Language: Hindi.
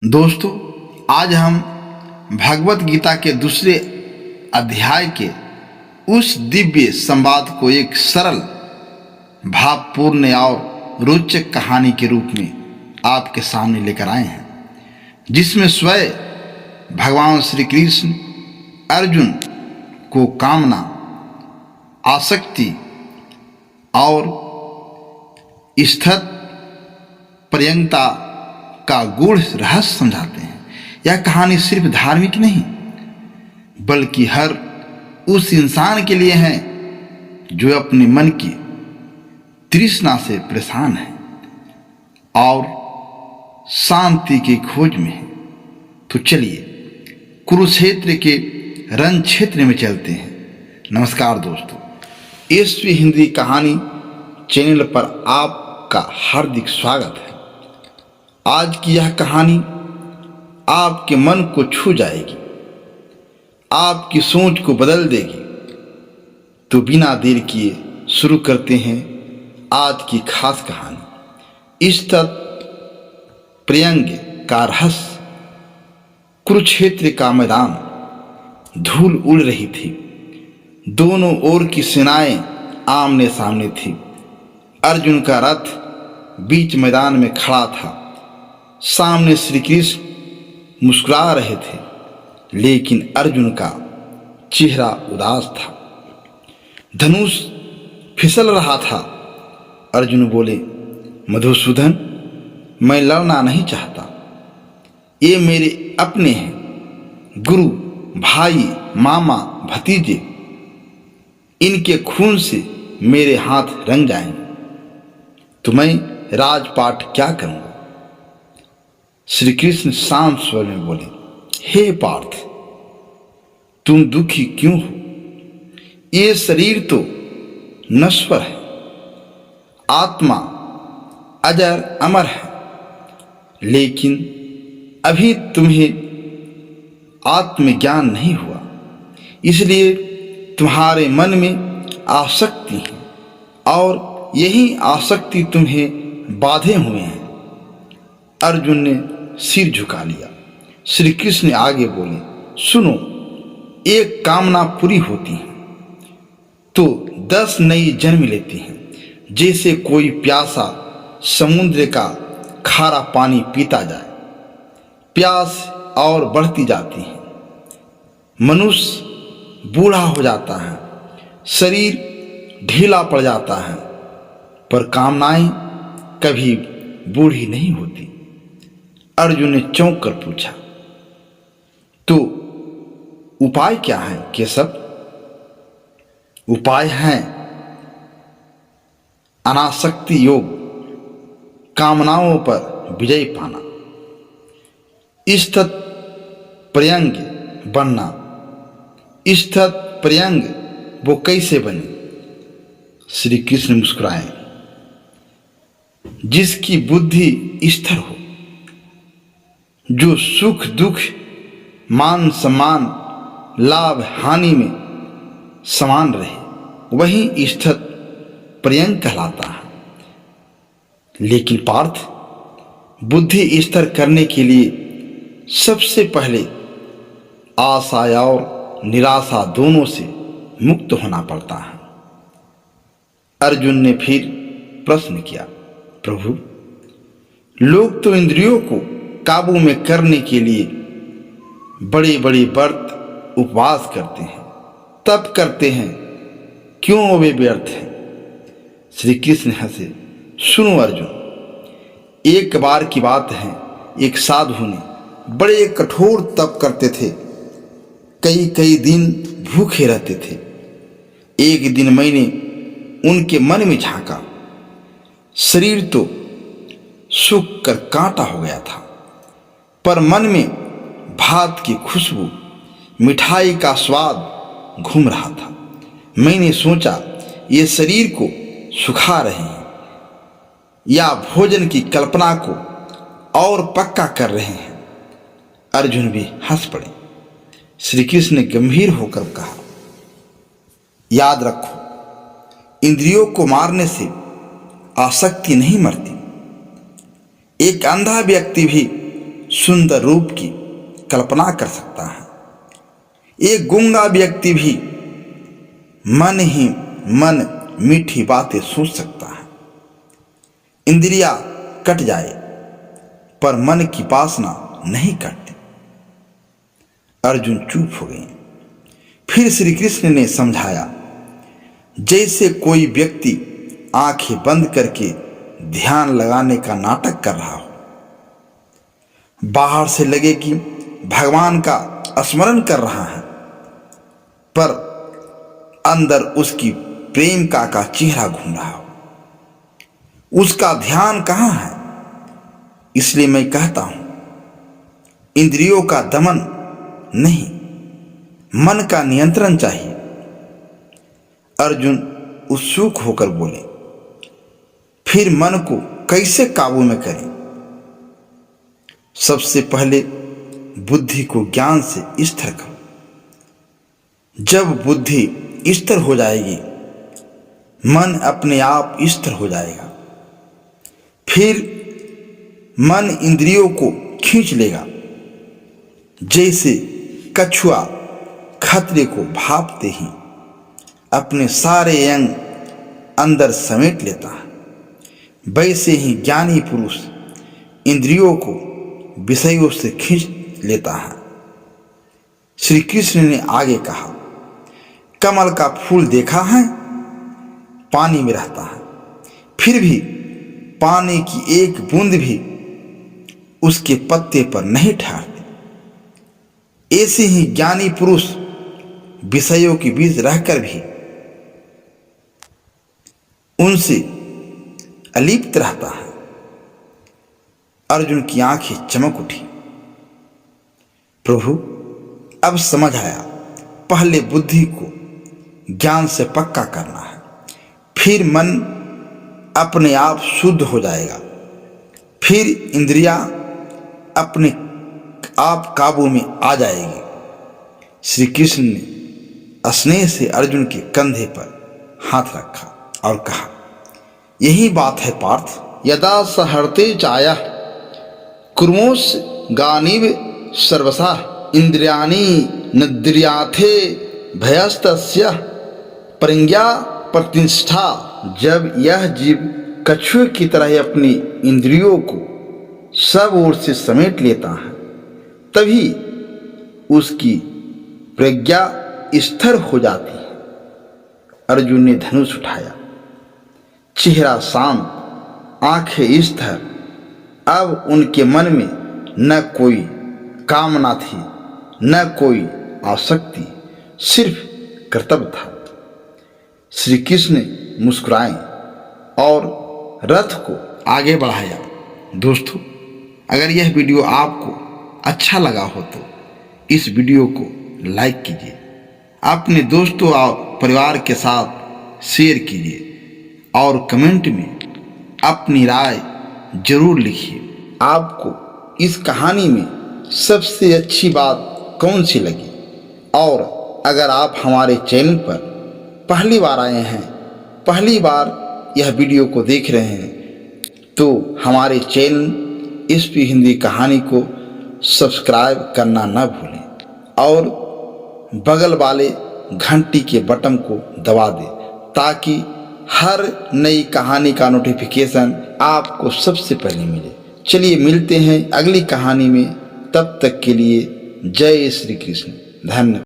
दोस्तों, आज हम भगवत गीता के दूसरे अध्याय के उस दिव्य संवाद को एक सरल, भावपूर्ण और रोचक कहानी के रूप में आपके सामने लेकर आए हैं, जिसमें स्वयं भगवान श्री कृष्ण अर्जुन को कामना, आसक्ति और स्थित पर्यंता का गूढ़ रहस्य समझाते हैं। यह कहानी सिर्फ धार्मिक नहीं, बल्कि हर उस इंसान के लिए है जो अपने मन की तृष्णा से परेशान है और शांति की खोज में है। तो चलिए कुरुक्षेत्र के रण क्षेत्र में चलते हैं। नमस्कार दोस्तों, एसवी हिंदी कहानी चैनल पर आपका हार्दिक स्वागत है। आज की यह कहानी आपके मन को छू जाएगी, आपकी सोच को बदल देगी। तो बिना देर किए शुरू करते हैं आज की खास कहानी। स्थित पर्यंग का रहस्य। कुरुक्षेत्र का मैदान, धूल उड़ रही थी। दोनों ओर की सेनाएं आमने सामने थी। अर्जुन का रथ बीच मैदान में खड़ा था। सामने श्री कृष्ण मुस्कुरा रहे थे, लेकिन अर्जुन का चेहरा उदास था। धनुष फिसल रहा था। अर्जुन बोले, मधुसूदन, मैं लड़ना नहीं चाहता। ये मेरे अपने हैं, गुरु, भाई, मामा, भतीजे। इनके खून से मेरे हाथ रंग जाएंगे, तो मैं राजपाट क्या करूंगा? श्री कृष्ण शांत स्वर में बोले, हे पार्थ, तुम दुखी क्यों हो? ये शरीर तो नश्वर है, आत्मा अजर अमर है। लेकिन अभी तुम्हें आत्मज्ञान नहीं हुआ, इसलिए तुम्हारे मन में आसक्ति है और यही आसक्ति तुम्हें बाधे हुए हैं। अर्जुन ने सिर झुका लिया। श्री कृष्ण आगे बोले, सुनो, एक कामना पूरी होती है तो 10 नई जन्म लेती हैं। जैसे कोई प्यासा समुद्र का खारा पानी पीता जाए, प्यास और बढ़ती जाती है। मनुष्य बूढ़ा हो जाता है, शरीर ढीला पड़ जाता है, पर कामनाएं कभी बूढ़ी नहीं होती। अर्जुन ने चौंक कर पूछा, तो उपाय क्या है केशव? उपाय है अनासक्ति योग, कामनाओं पर विजय पाना, स्थित पर्यंग बनना। स्थित पर्यंग वो कैसे बने? श्री कृष्ण मुस्कुराए, जिसकी बुद्धि स्थिर हो, जो सुख दुख, मान सम्मान, लाभ हानि में समान रहे, वही स्थित पर्यंग कहलाता है। लेकिन पार्थ, बुद्धि स्थिर करने के लिए सबसे पहले आशा और निराशा दोनों से मुक्त होना पड़ता है। अर्जुन ने फिर प्रश्न किया, प्रभु, लोग तो इंद्रियों को काबू में करने के लिए बड़े बड़े व्रत उपवास करते हैं, तप करते हैं, क्यों वे व्यर्थ हैं? श्री कृष्ण हंसे, सुनो अर्जुन, एक बार की बात है, एक साधु ने बड़े कठोर तप करते थे, कई कई दिन भूखे रहते थे। एक दिन मैंने उनके मन में झांका, शरीर तो सूख कर कांटा हो गया था, पर मन में भात की खुशबू, मिठाई का स्वाद घूम रहा था। मैंने सोचा, ये शरीर को सुखा रहे हैं या भोजन की कल्पना को और पक्का कर रहे हैं। अर्जुन भी हंस पड़े। श्री कृष्ण ने गंभीर होकर कहा, याद रखो, इंद्रियों को मारने से आसक्ति नहीं मरती। एक अंधा व्यक्ति भी सुंदर रूप की कल्पना कर सकता है। एक गूंगा व्यक्ति भी मन ही मन मीठी बातें सोच सकता है। इंद्रिया कट जाए पर मन की वासना नहीं कटती। अर्जुन चुप हो गए। फिर श्री कृष्ण ने समझाया, जैसे कोई व्यक्ति आंखें बंद करके ध्यान लगाने का नाटक कर रहा हो। बाहर से लगे कि भगवान का स्मरण कर रहा है, पर अंदर उसकी प्रेम का चेहरा घूम रहा हो। उसका ध्यान कहाँ है? इसलिए मैं कहता हूं, इंद्रियों का दमन नहीं, मन का नियंत्रण चाहिए। अर्जुन उत्सुक होकर बोले, फिर मन को कैसे काबू में करें? सबसे पहले बुद्धि को ज्ञान से स्थिर करो। जब बुद्धि स्थिर हो जाएगी, मन अपने आप स्थिर हो जाएगा। फिर मन इंद्रियों को खींच लेगा, जैसे कछुआ खतरे को भांपते ही अपने सारे अंग अंदर समेट लेता है। वैसे ही ज्ञानी पुरुष इंद्रियों को विषयों से खींच लेता है। श्री कृष्ण ने आगे कहा, कमल का फूल देखा है? पानी में रहता है, फिर भी पानी की एक बूंद भी उसके पत्ते पर नहीं ठहरती। ऐसे ही ज्ञानी पुरुष विषयों के बीच रहकर भी उनसे अलिप्त रहता है। अर्जुन की आंखें चमक उठी। प्रभु, अब समझ आया, पहले बुद्धि को ज्ञान से पक्का करना है, फिर मन अपने आप शुद्ध हो जाएगा, फिर इंद्रियां अपने आप काबू में आ जाएगी। श्री कृष्ण ने स्नेह से अर्जुन के कंधे पर हाथ रखा और कहा, यही बात है पार्थ। यदा सहर्ते चाया कुर्मोस गानिव सर्वसा इंद्रियाणि निद्रियाथे भयस्तस्य परिज्ञा प्रतिष्ठा। जब यह जीव कछुए की तरह अपनी इंद्रियों को सब ओर से समेट लेता है, तभी उसकी प्रज्ञा स्थिर हो जाती है। अर्जुन ने धनुष उठाया, चेहरा शांत, आंखें स्थिर। अब उनके मन में न कोई कामना थी, न कोई आसक्ति, सिर्फ कर्तव्य था। श्री कृष्ण ने मुस्कुराए और रथ को आगे बढ़ाया। दोस्तों, अगर यह वीडियो आपको अच्छा लगा हो तो इस वीडियो को लाइक कीजिए, अपने दोस्तों और परिवार के साथ शेयर कीजिए और कमेंट में अपनी राय जरूर लिखिए। आपको इस कहानी में सबसे अच्छी बात कौन सी लगी? और अगर आप हमारे चैनल पर पहली बार आए हैं, पहली बार यह वीडियो को देख रहे हैं, तो हमारे चैनल एसपी हिंदी कहानी को सब्सक्राइब करना न भूलें और बगल वाले घंटी के बटन को दबा दें, ताकि हर नई कहानी का नोटिफिकेशन आपको सबसे पहले मिले। चलिए मिलते हैं अगली कहानी में, तब तक के लिए जय श्री कृष्ण। धन्यवाद।